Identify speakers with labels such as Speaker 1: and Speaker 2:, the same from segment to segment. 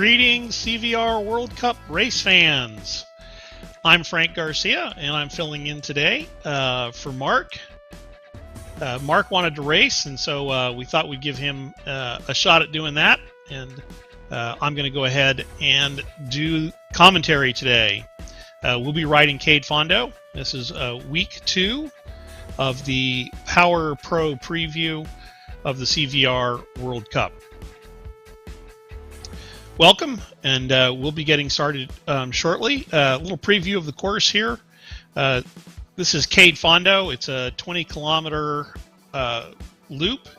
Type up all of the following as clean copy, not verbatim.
Speaker 1: Greetings, CVR World Cup race fans. I'm Frank Garcia, and I'm filling in today for Mark. Mark wanted to race, and so we thought we'd give him a shot at doing that. And I'm going to go ahead and do commentary today. We'll be riding Cade Fondo. This is week 2 of the Power Pro preview of the CVR World Cup. Welcome, and we'll be getting started shortly. A little preview of the course here. This is Cade Fondo. It's a 20-kilometer loop,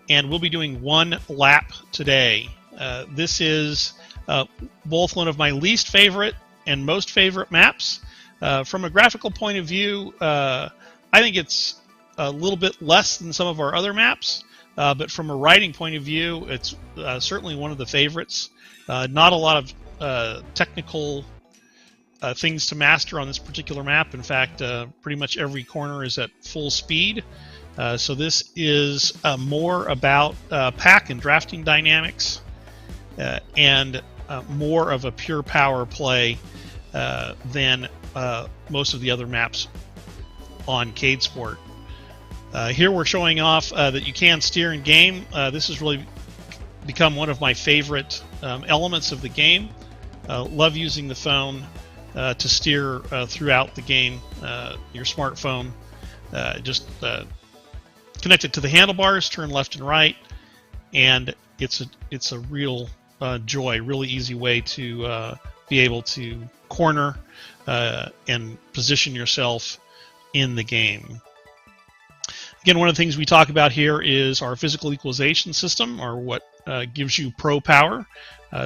Speaker 1: and we'll be doing one lap today. This is both one of my least favorite and most favorite maps. From a graphical point of view, I think it's a little bit less than some of our other maps, but from a riding point of view, it's certainly one of the favorites. Not a lot of technical things to master on this particular map. In fact, pretty much every corner is at full speed. So this is more about pack and drafting dynamics and more of a pure power play than most of the other maps on CADEsport. Here we're showing off that you can steer in game. This has really become one of my favorite elements of the game. Love using the phone to steer throughout the game. Your smartphone, just connect it to the handlebars, turn left and right, and it's a real joy, really easy way to be able to corner and position yourself in the game. Again, one of the things we talk about here is our physical equalization system, or what gives you pro power.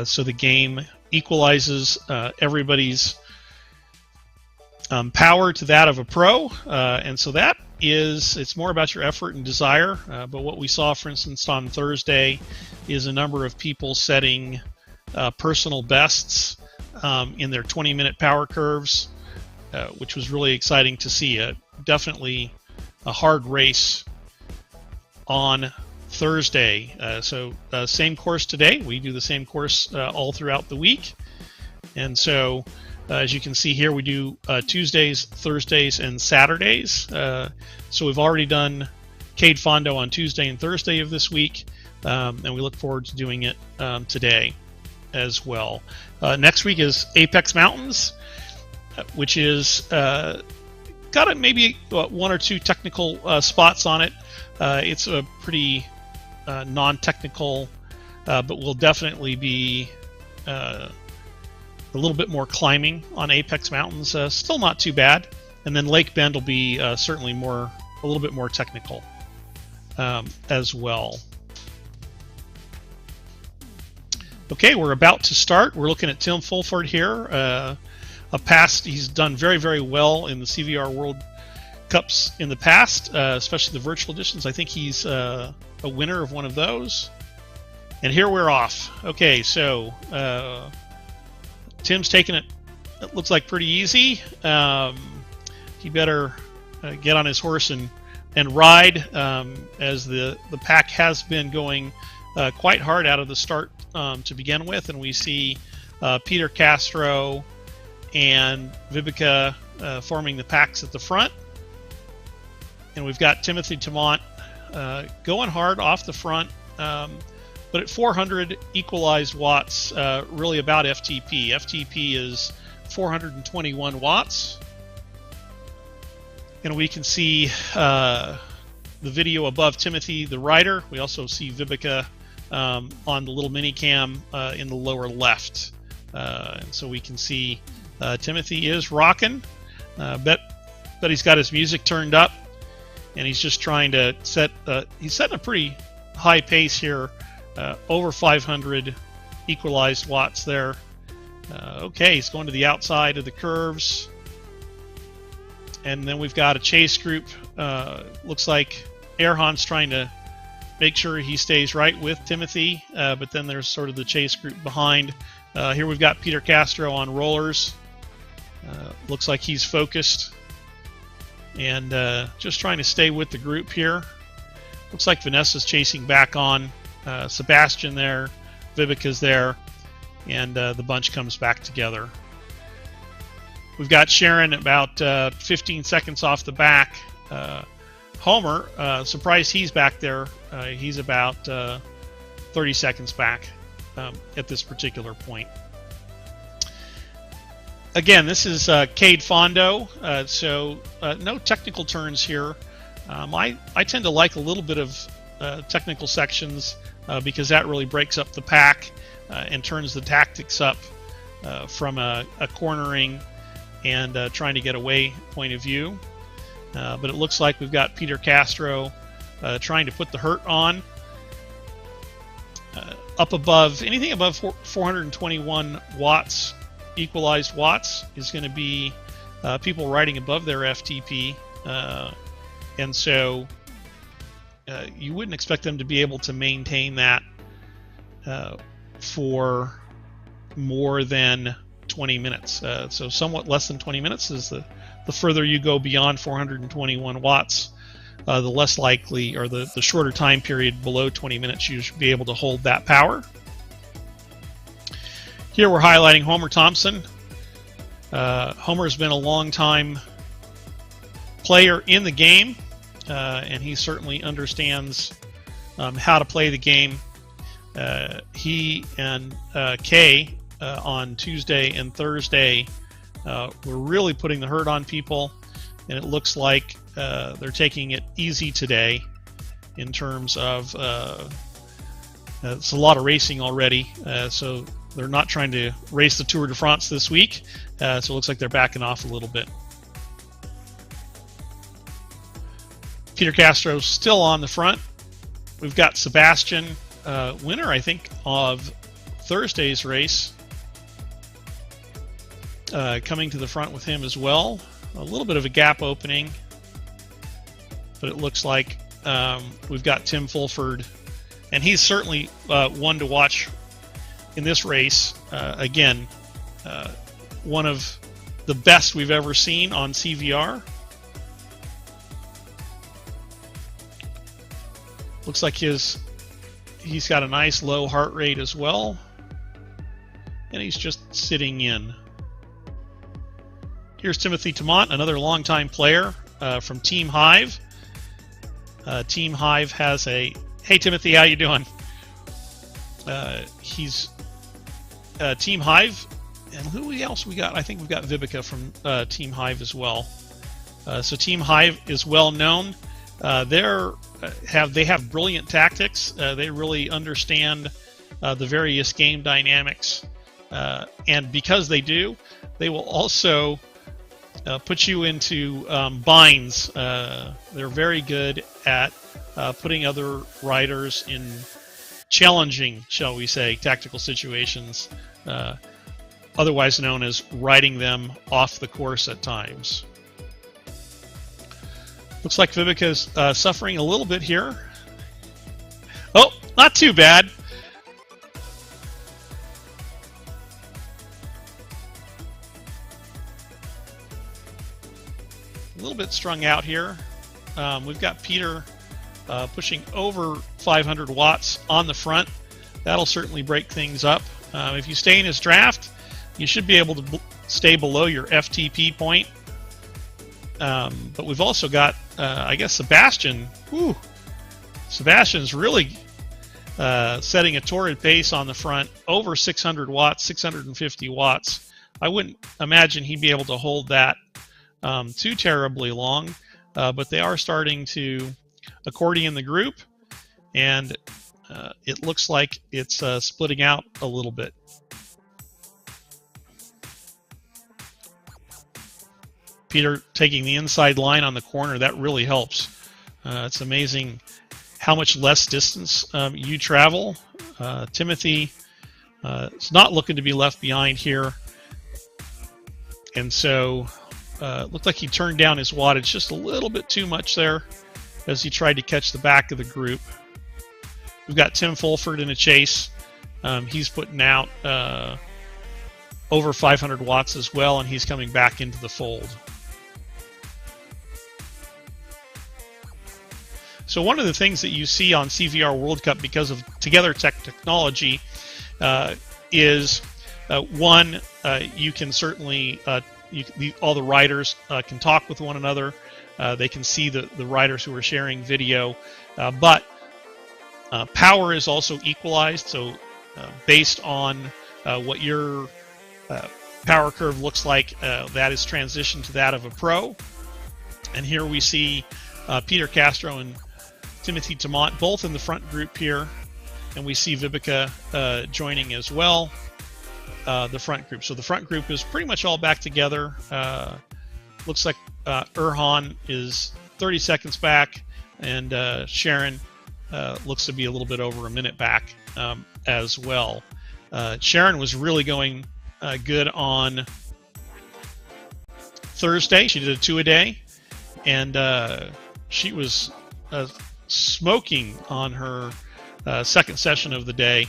Speaker 1: So the game equalizes everybody's power to that of a pro, and so that it's more about your effort and desire. But what we saw, for instance, on Thursday is a number of people setting personal bests in their 20-minute power curves, which was really exciting to see. Definitely a hard race on Thursday. So same course today. We do the same course all throughout the week. And so as you can see here, we do Tuesdays, Thursdays, and Saturdays. So we've already done Cade Fondo on Tuesday and Thursday of this week, and we look forward to doing it today as well. Next week is Apex Mountains, which is got maybe one or two technical spots on it. It's a pretty non-technical, but will definitely be a little bit more climbing on Apex Mountains. Still not too bad. And then Lake Bend will be certainly a little bit more technical as well. Okay, we're about to start. We're looking at Tim Fulford here. He's done very, very well in the CVR World Cups in the past, especially the virtual editions. I think he's a winner of one of those. And here we're off. Okay, so Tim's taking it looks like pretty easy. He better get on his horse and ride, as the pack has been going quite hard out of the start to begin with. And we see Peter Castro and Vibica forming the packs at the front. And we've got Timothy Tamont going hard off the front, but at 400 equalized watts, really about FTP. FTP is 421 watts. And we can see the video above Timothy, the rider. We also see Vibica on the little mini cam in the lower left. And so we can see Timothy is rocking. Bet he's got his music turned up, and he's just trying to he's setting a pretty high pace here, over 500 equalized watts there. Okay, he's going to the outside of the curves. And then we've got a chase group. Looks like Erhan's trying to make sure he stays right with Timothy, but then there's sort of the chase group behind. Here we've got Peter Castro on rollers. Looks like he's focused and just trying to stay with the group here. Looks like Vanessa's chasing back on Sebastian there. Vibica's there. and the bunch comes back together. We've got Sharon about 15 seconds off the back. Homer, surprised he's back there. He's about 30 seconds back at this particular point. Again, this is Cade Fondo, so no technical turns here. I tend to like a little bit of technical sections because that really breaks up the pack and turns the tactics up from a cornering and trying to get away point of view. But it looks like we've got Peter Castro trying to put the hurt on. Up above, anything above 421 watts, equalized watts, is going to be people riding above their FTP. And so you wouldn't expect them to be able to maintain that for more than 20 minutes. So somewhat less than 20 minutes is the further you go beyond 421 watts, the less likely, or the shorter time period below 20 minutes, you should be able to hold that power. Here we're highlighting Homer Thompson. Homer has been a long time player in the game, and he certainly understands how to play the game. He and Kay on Tuesday and Thursday were really putting the hurt on people, and it looks like they're taking it easy today in terms of it's a lot of racing already, so they're not trying to race the Tour de France this week, so it looks like they're backing off a little bit. Peter Castro still on the front. We've got Sebastian, winner, I think, of Thursday's race, coming to the front with him as well. A little bit of a gap opening, but it looks like we've got Tim Fulford, and he's certainly one to watch in this race. Again, one of the best we've ever seen on CVR. Looks like he's got a nice low heart rate as well, and he's just sitting in. Here's Timothy Tamont, another longtime player from Team Hive. Team Hive has a... Hey, Timothy, how you doing? He's Team Hive, and who else we got? I think we've got Vibica from Team Hive as well. So Team Hive is well known. They have brilliant tactics. They really understand the various game dynamics, and because they do, they will also put you into binds. They're very good at putting other riders in challenging, shall we say, tactical situations, otherwise known as riding them off the course at times. Looks like Vibica's suffering a little bit here. Oh, not too bad. A little bit strung out here. We've got Peter pushing over 500 watts on the front. That'll certainly break things up. If you stay in his draft, you should be able to stay below your FTP point. But we've also got, I guess, Sebastian. Whew. Sebastian's really setting a torrid pace on the front, over 600 watts, 650 watts. I wouldn't imagine he'd be able to hold that too terribly long, but they are starting to accordion the group, and it looks like it's splitting out a little bit. Peter taking the inside line on the corner, that really helps. It's amazing how much less distance you travel. Timothy is not looking to be left behind here, and so it looked like he turned down his wattage just a little bit too much there as he tried to catch the back of the group. We've got Tim Fulford in a chase. He's putting out over 500 watts as well, and he's coming back into the fold. So one of the things that you see on CVR World Cup because of Together Tech technology is One, you can certainly all the riders can talk with one another. They can see the riders who are sharing video, but power is also equalized. So based on what your power curve looks like, that is transitioned to that of a pro. And here we see Peter Castro and Timothy Tamont both in the front group here, and we see Vivica joining as well, the front group. So the front group is pretty much all back together. Looks like Erhan is 30 seconds back, and Sharon looks to be a little bit over a minute back as well. Sharon was really going good on Thursday. She did a 2-a-day, and she was smoking on her second session of the day.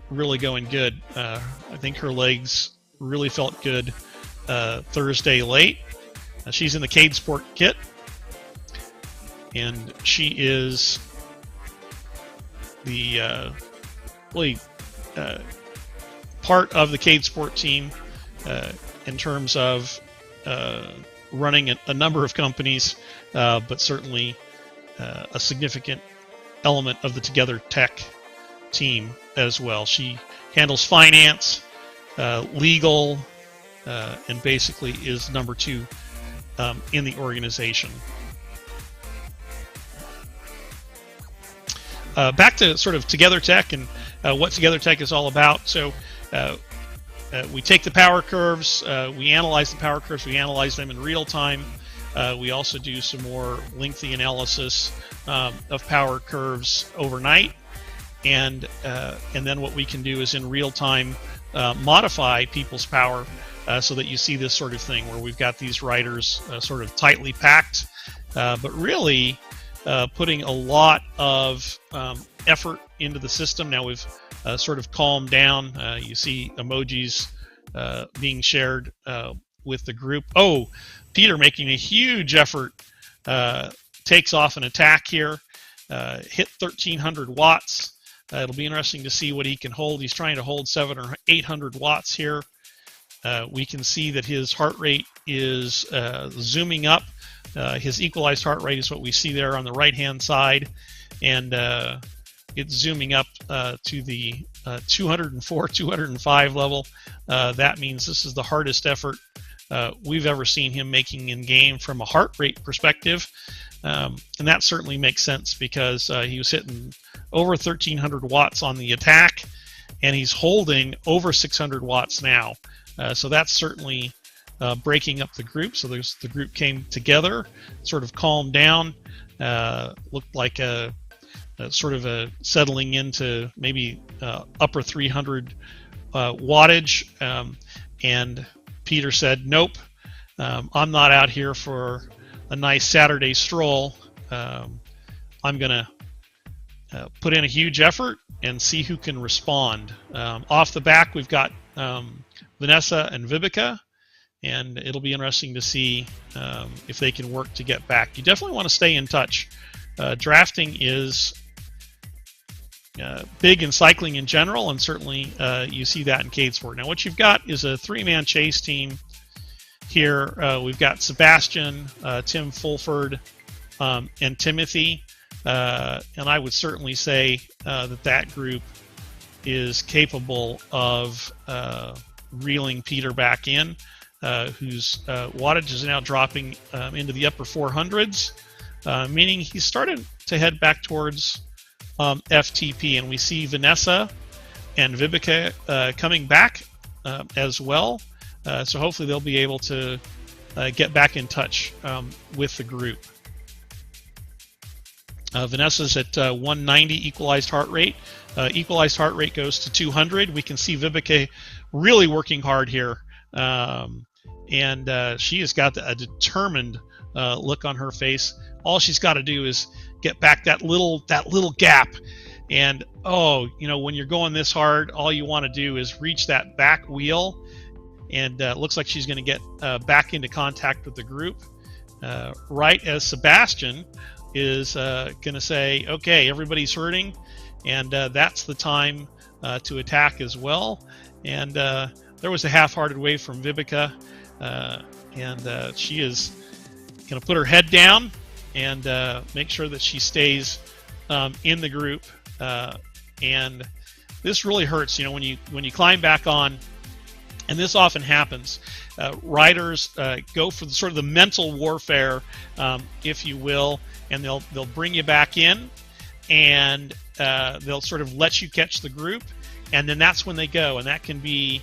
Speaker 1: Really going good. I think her legs really felt good Thursday late. She's in the CADEsport kit, and she is the really part of the CADEsport team in terms of running a number of companies, but certainly a significant element of the Together Tech team as well. She handles finance, legal, and basically is number 2 in the organization. Back to sort of Together Tech and what Together Tech is all about. So we take the power curves, we analyze the power curves, we analyze them in real time. We also do some more lengthy analysis of power curves overnight, and then what we can do is in real time modify people's power so that you see this sort of thing where we've got these riders sort of tightly packed, but really putting a lot of effort into the system. Now we've sort of calmed down. You see emojis being shared with the group. Oh, Peter making a huge effort, takes off an attack here, hit 1,300 watts. It'll be interesting to see what he can hold. He's trying to hold 700 or 800 watts here. We can see that his heart rate is zooming up. His equalized heart rate is what we see there on the right-hand side, and it's zooming up to the 204, 205 level. That means this is the hardest effort we've ever seen him making in game from a heart rate perspective, and that certainly makes sense because he was hitting over 1,300 watts on the attack, and he's holding over 600 watts now. So that's certainly breaking up the group. So the group came together, sort of calmed down, looked like a sort of a settling into maybe upper 300 wattage, and Peter said, nope, I'm not out here for a nice Saturday stroll. I'm gonna put in a huge effort and see who can respond. Off the back, we've got Vanessa and Vivica, and it'll be interesting to see if they can work to get back. You definitely want to stay in touch. Drafting is big in cycling in general, and certainly you see that in CADEsport. Now what you've got is a 3-man chase team here. We've got Sebastian, Tim Fulford, and Timothy, and I would certainly say that group is capable of reeling Peter back in, whose wattage is now dropping into the upper 400s, meaning he's started to head back towards FTP, and we see Vanessa and Vivica coming back as well, so hopefully they'll be able to get back in touch with the group. Vanessa's at 190 equalized heart rate. Equalized heart rate goes to 200. We can see Vivica really working hard here, and she has got a determined look on her face. All she's got to do is get back that little gap, and when you're going this hard, all you want to do is reach that back wheel, and it looks like she's going to get back into contact with the group right as Sebastian is going to say, okay, everybody's hurting, and that's the time to attack as well. and there was a half-hearted wave from Vivica, and she is going to put her head down and make sure that she stays in the group. And this really hurts, when you climb back on, and this often happens. Riders go for sort of the mental warfare, if you will, and they'll bring you back in, and they'll sort of let you catch the group, and then that's when they go, and that can be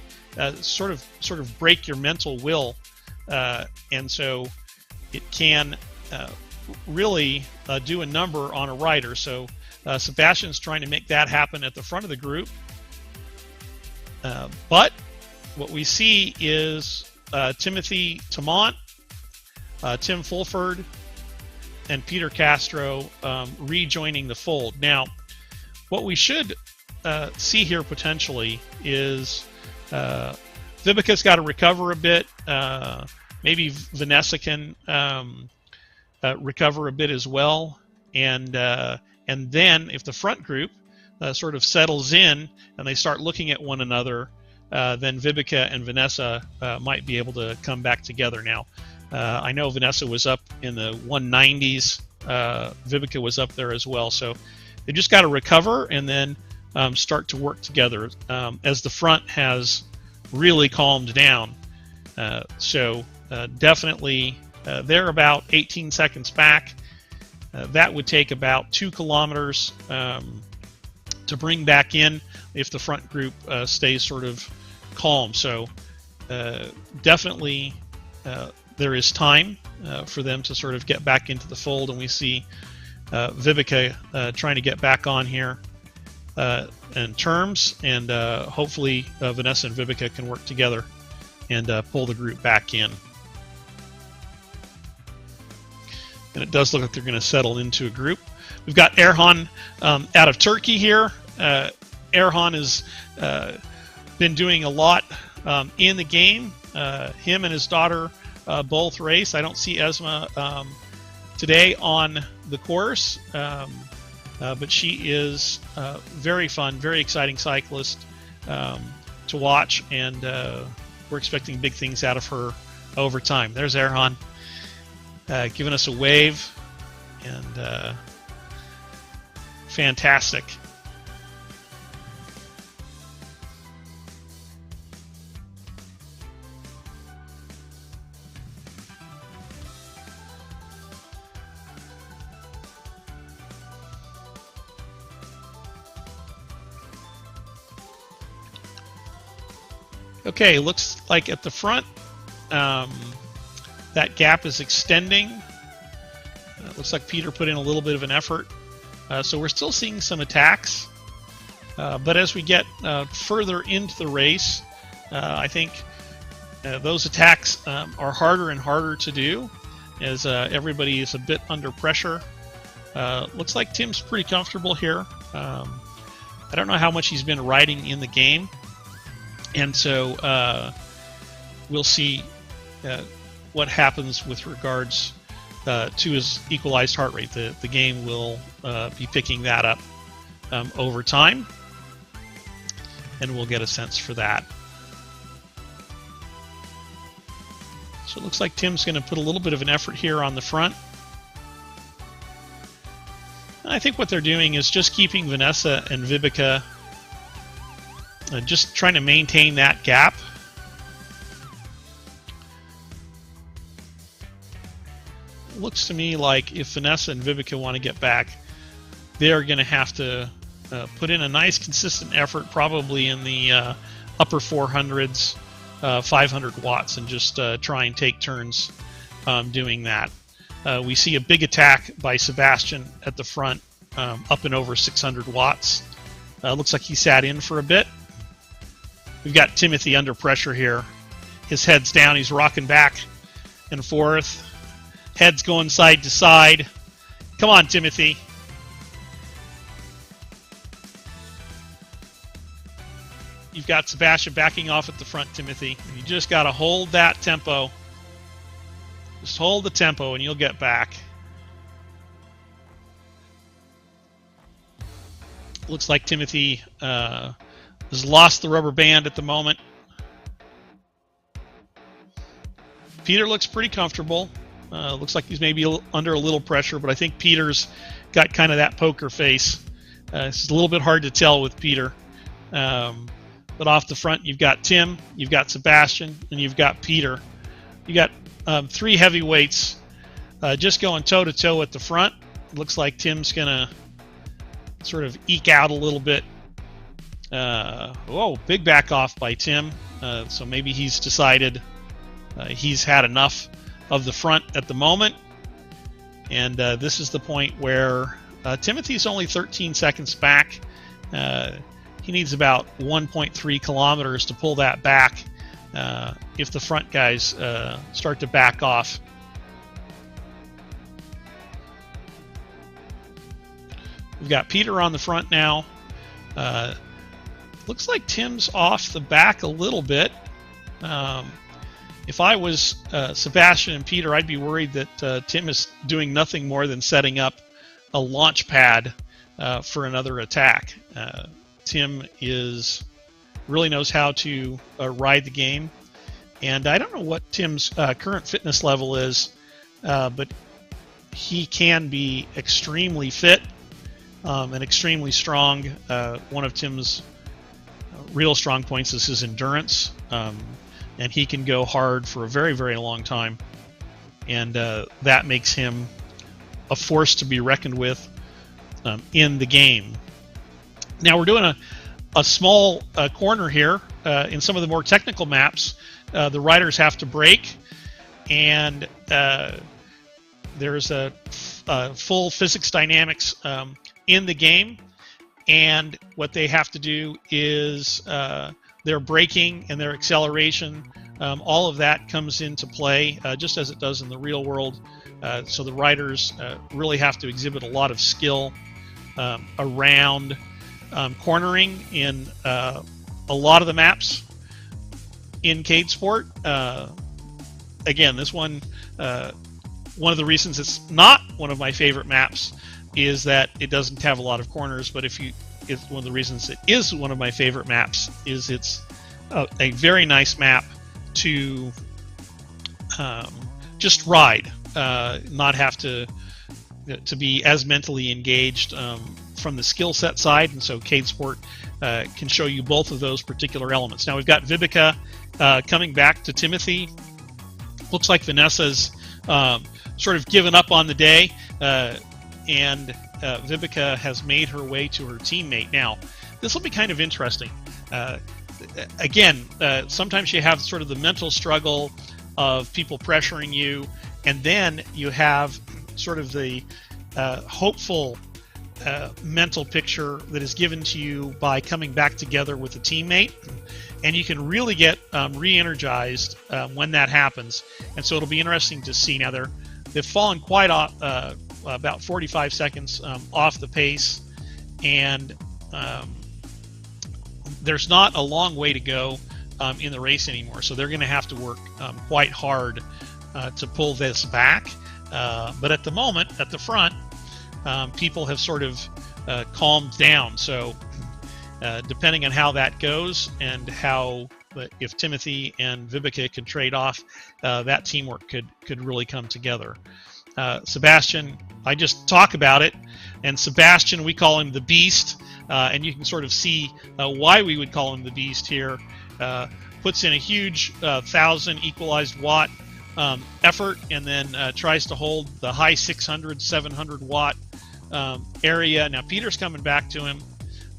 Speaker 1: sort of break your mental will, and so it can really do a number on a rider. So Sebastian's trying to make that happen at the front of the group, but what we see is Timothy Tamont, Tim Fulford, and Peter Castro rejoining the fold. Now, what we should see here potentially is Vivica's got to recover a bit. Maybe Vanessa can recover a bit as well, and then if the front group sort of settles in and they start looking at one another, then Vivica and Vanessa might be able to come back together. Now, I know Vanessa was up in the 190s. Vivica was up there as well. So they just got to recover and then start to work together as the front has really calmed down. So definitely they're about 18 seconds back. That would take about 2 kilometers to bring back in if the front group stays sort of calm. So definitely there is time for them to sort of get back into the fold, and we see Vivica trying to get back on here in terms, and hopefully Vanessa and Vivica can work together and pull the group back in. And it does look like they're going to settle into a group. We've got Erhan out of Turkey here. Erhan has been doing a lot in the game. Him and his daughter both race. I don't see Esma today on the course, but she is very fun, very exciting cyclist to watch, and we're expecting big things out of her over time. There's Erhan giving us a wave, and fantastic. Okay, looks like at the front that gap is extending. It looks like Peter put in a little bit of an effort. So we're still seeing some attacks. But as we get further into the race, I think those attacks are harder and harder to do as everybody is a bit under pressure. Looks like Tim's pretty comfortable here. I don't know how much he's been riding in the game. And so we'll see what happens with regards to his equalized heart rate. The game will be picking that up over time, and we'll get a sense for that. So it looks like Tim's going to put a little bit of an effort here on the front. I think what they're doing is just keeping Vanessa and Vivica, just trying to maintain that gap. It looks to me like if Vanessa and Vivica want to get back, they're going to have to put in a nice consistent effort, probably in the upper 400s, 500 watts, and just try and take turns doing that. We see a big attack by Sebastian at the front, up and over 600 watts. Looks like he sat in for a bit. We've got Timothy under pressure here. His head's down. He's rocking back and forth. Head's going side to side. Come on, Timothy. You've got Sebastian backing off at the front, Timothy. You just got to hold that tempo. Just hold the tempo and you'll get back. Looks like Timothy has lost the rubber band at the moment. Peter looks pretty comfortable. Looks like he's maybe under a little pressure, but I think Peter's got kind of that poker face. It's a little bit hard to tell with Peter. But off the front, you've got Tim, you've got Sebastian, and you've got Peter. You got 3 heavyweights just going toe-to-toe at the front. It looks like Tim's going to sort of eke out a little bit. Whoa, big back off by Tim. So maybe he's decided he's had enough of the front at the moment. And this is the point where Timothy's only 13 seconds back. He needs about 1.3 kilometers to pull that back if the front guys start to back off. We've got Peter on the front now. Looks like Tim's off the back a little bit. If I was Sebastian and Peter, I'd be worried that Tim is doing nothing more than setting up a launch pad for another attack. Tim really knows how to ride the game, and I don't know what Tim's current fitness level is, but he can be extremely fit and extremely strong. One of Tim's real strong points is his endurance, and he can go hard for a very, very long time, and that makes him a force to be reckoned with in the game. Now we're doing a small corner here. In some of the more technical maps, the riders have to brake, and there's a full physics dynamics in the game, and what they have to do is their braking and their acceleration, all of that comes into play just as it does in the real world. So the riders really have to exhibit a lot of skill around cornering in a lot of the maps in CADEsport. Again, this one of the reasons it's not one of my favorite maps is that it doesn't have a lot of corners, but one of the reasons it is one of my favorite maps is it's a very nice map to just ride, not have to be as mentally engaged from the skill set side, and so CADEsport can show you both of those particular elements. Now we've got Vivica coming back to Timothy. Looks like Vanessa's sort of given up on the day, and Vivica has made her way to her teammate. Now, this will be kind of interesting. Again, sometimes you have sort of the mental struggle of people pressuring you, and then you have sort of the hopeful mental picture that is given to you by coming back together with a teammate, and you can really get re-energized when that happens. And so it'll be interesting to see. Now they've fallen quite off, about 45 seconds off the pace, and there's not a long way to go in the race anymore, so they're going to have to work quite hard to pull this back. But at the moment, at the front, people have sort of calmed down. So depending on how that goes and if Timothy and Vivica can trade off, that teamwork could really come together. Sebastian, I just talk about it, and Sebastian, we call him the Beast, and you can sort of see why we would call him the Beast here. Puts in a huge 1,000 equalized watt effort, and then tries to hold the high 600, 700 watt area. Now Peter's coming back to him,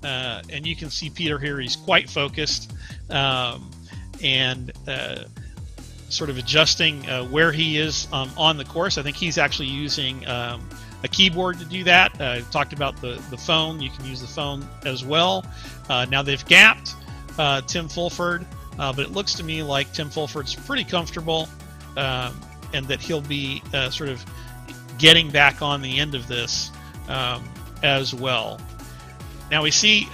Speaker 1: and you can see Peter here. He's quite focused and sort of adjusting where he is on the course. I think he's actually using a keyboard to do that. Talked about the phone. You can use the phone as well. Now they've gapped Tim Fulford, but it looks to me like Tim Fulford's pretty comfortable, and that he'll be sort of getting back on the end of this as well. Now we see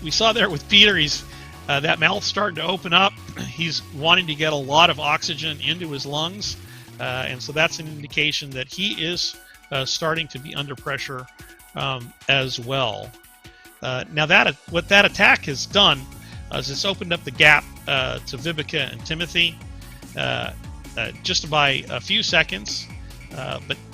Speaker 1: we saw there with Peter, he's that mouth's starting to open up. He's wanting to get a lot of oxygen into his lungs, and so that's an indication that he is starting to be under pressure as well. Now what that attack has done is it's opened up the gap to Vivica and Timothy just by a few seconds.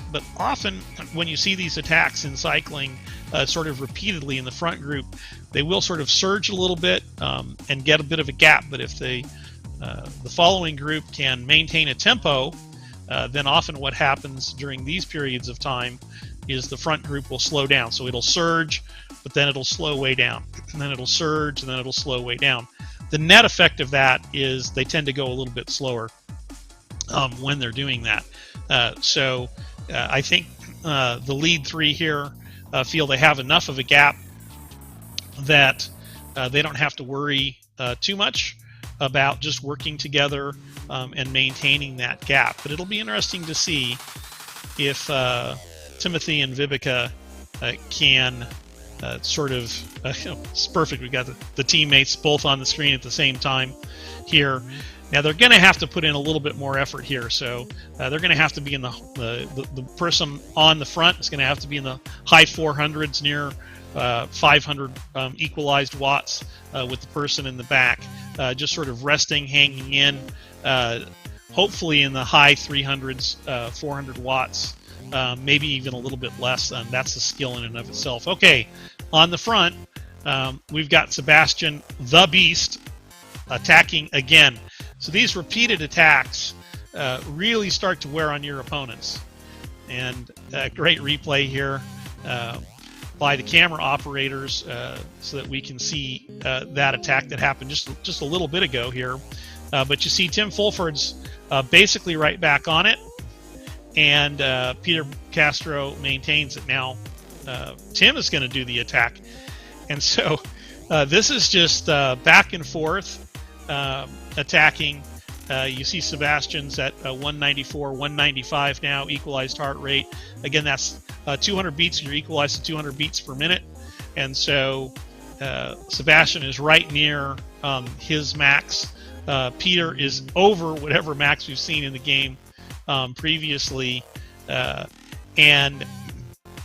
Speaker 1: But often when you see these attacks in cycling sort of repeatedly in the front group, they will sort of surge a little bit and get a bit of a gap. But if the following group can maintain a tempo, then often what happens during these periods of time is the front group will slow down. So it'll surge, but then it'll slow way down. And then it'll surge, and then it'll slow way down. The net effect of that is they tend to go a little bit slower when they're doing that. So I think the lead three here feel they have enough of a gap that they don't have to worry too much about just working together and maintaining that gap. But it'll be interesting to see if Timothy and Vivica can sort of, it's perfect. We've got the teammates both on the screen at the same time here. Now they're going to have to put in a little bit more effort here. So they're going to have to be in the person on the front is going to have to be in the high 400s, near 500 equalized watts, with the person in the back just sort of resting, hanging in, hopefully in the high 300s, 400 watts, maybe even a little bit less. That's a skill in and of itself. Okay, on the front, we've got Sebastian the Beast attacking again. So these repeated attacks really start to wear on your opponents. And great replay here by the camera operators so that we can see that attack that happened just a little bit ago here. But you see Tim Fulford's basically right back on it, and Peter Castro maintains it. Now Tim is going to do the attack, and so this is just back and forth attacking. You see Sebastian's at 194, 195 now, equalized heart rate. Again, that's 200 beats, and you're equalized to 200 beats per minute. And so Sebastian is right near his max. Peter is over whatever max we've seen in the game previously. And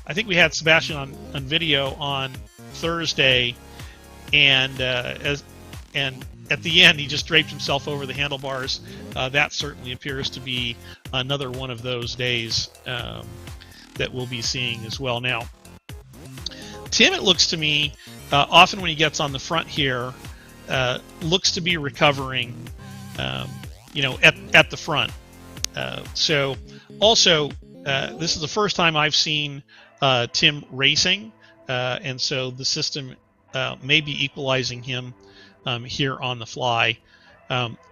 Speaker 1: I think we had Sebastian on video on Thursday, and at the end, he just draped himself over the handlebars. That certainly appears to be another one of those days that we'll be seeing as well. Now, Tim, it looks to me, often when he gets on the front here, looks to be recovering, at the front. So, also, this is the first time I've seen Tim racing, and so the system may be equalizing him here on the fly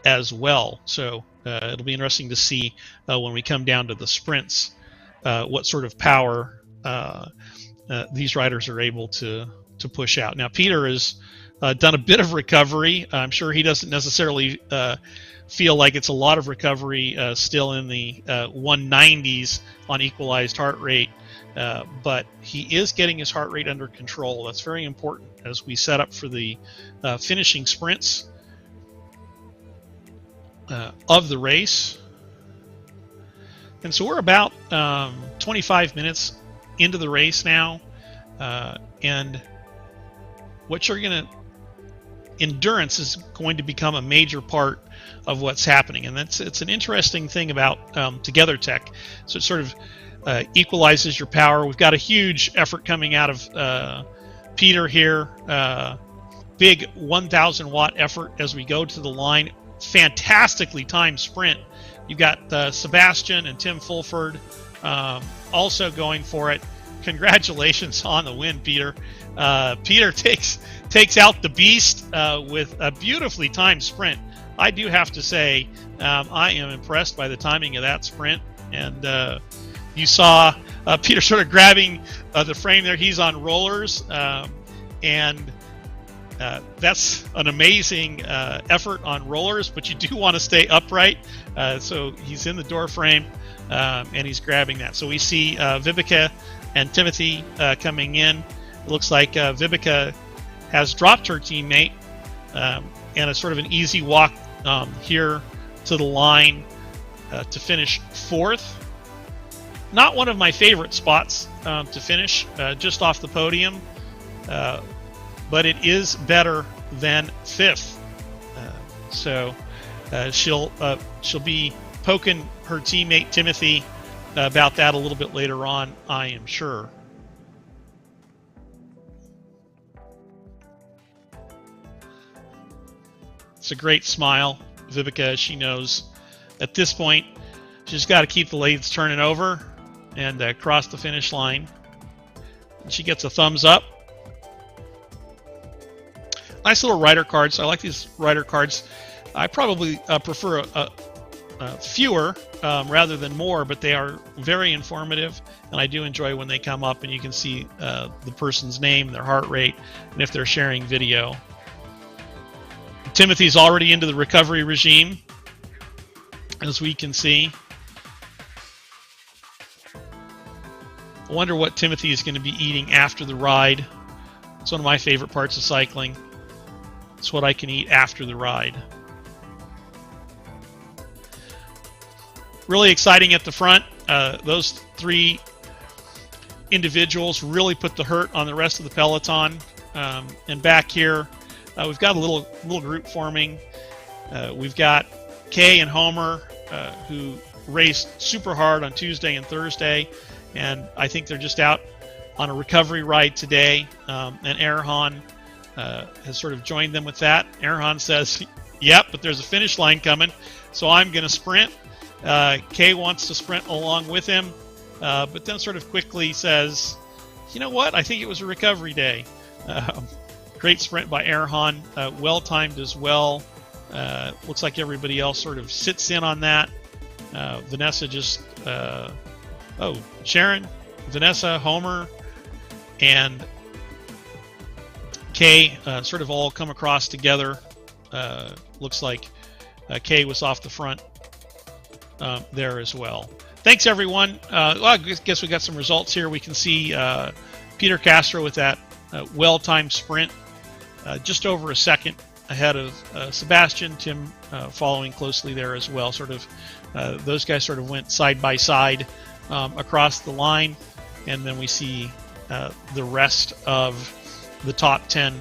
Speaker 1: as well. So it'll be interesting to see when we come down to the sprints what sort of power these riders are able to push out. Now Peter has done a bit of recovery. I'm sure he doesn't necessarily feel like it's a lot of recovery, still in the 190s on equalized heart rate, but he is getting his heart rate under control. That's very important as we set up for the finishing sprints of the race. And so we're about 25 minutes into the race now, and what you're going to endurance is going to become a major part of what's happening, and it's an interesting thing about Together Tech. So it sort of equalizes your power. We've got a huge effort coming out of Peter here, big 1,000 watt effort as we go to the line. Fantastically timed sprint. You've got Sebastian and Tim Fulford also going for it. Congratulations on the win, Peter. Peter takes out the beast with a beautifully timed sprint. I do have to say, I am impressed by the timing of that sprint. And you saw Peter sort of grabbing the frame there. He's on rollers, and that's an amazing effort on rollers, but you do want to stay upright. So he's in the door frame, and he's grabbing that. So we see Vivica and Timothy coming in. It looks like Vivica has dropped her teammate, and it's sort of an easy walk here to the line to finish fourth. Not one of my favorite spots to finish, just off the podium. but it is better than 5th. So she'll be poking her teammate Timothy about that a little bit later on, I am sure. It's a great smile, Vivica. She knows at this point she's got to keep the lathes turning over and cross the finish line. And she gets a thumbs up. Nice little rider cards. I like these rider cards. I probably prefer fewer rather than more, but they are very informative, and I do enjoy when they come up and you can see the person's name, their heart rate, and if they're sharing video. Timothy's already into the recovery regime, as we can see. I wonder what Timothy is going to be eating after the ride. It's one of my favorite parts of cycling. It's what I can eat after the ride. Really exciting at the front. Those 3 individuals really put the hurt on the rest of the peloton. And back here, we've got a little group forming. We've got Kay and Homer, who raced super hard on Tuesday and Thursday, and I think they're just out on a recovery ride today. And Erhan has sort of joined them with that. Erhan says, "Yep, but there's a finish line coming, so I'm going to sprint." Kay wants to sprint along with him, but then sort of quickly says, "You know what? I think it was a recovery day." Great sprint by Erhan, well timed as well. Looks like everybody else sort of sits in on that. Vanessa just, Sharon, Vanessa, Homer, and Kay sort of all come across together. Looks like Kay was off the front there as well. Thanks, everyone. Well, I guess we got some results here. We can see Peter Castro with that well-timed sprint, just over a second ahead of Sebastian. Tim following closely there as well. Sort of those guys sort of went side by side across the line, and then we see the rest of the top 10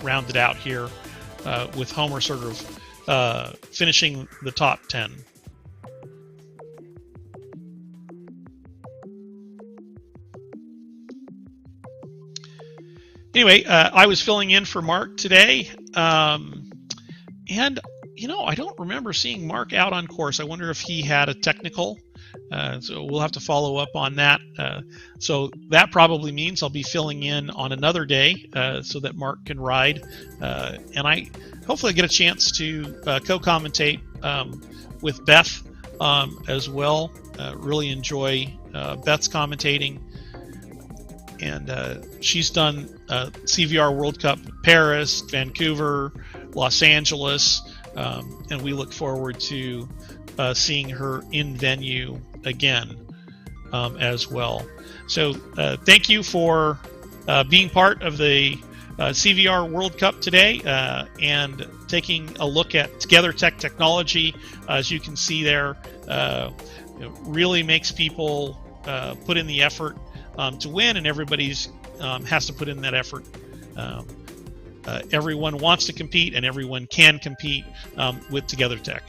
Speaker 1: rounded out here, with Homer sort of finishing the top 10. Anyway, I was filling in for Mark today, and you know, I don't remember seeing Mark out on course. I wonder if he had a technical, so we'll have to follow up on that. So that probably means I'll be filling in on another day so that Mark can ride, and I hopefully get a chance to co-commentate with Beth as well. Really enjoy Beth's commentating. And she's done CVR World Cup Paris, Vancouver, Los Angeles, and we look forward to seeing her in venue again as well. So thank you for being part of the CVR World Cup today and taking a look at Together Tech technology. As you can see there, it really makes people put in the effort to win, and everybody's has to put in that effort. Everyone wants to compete, and everyone can compete with Together Tech.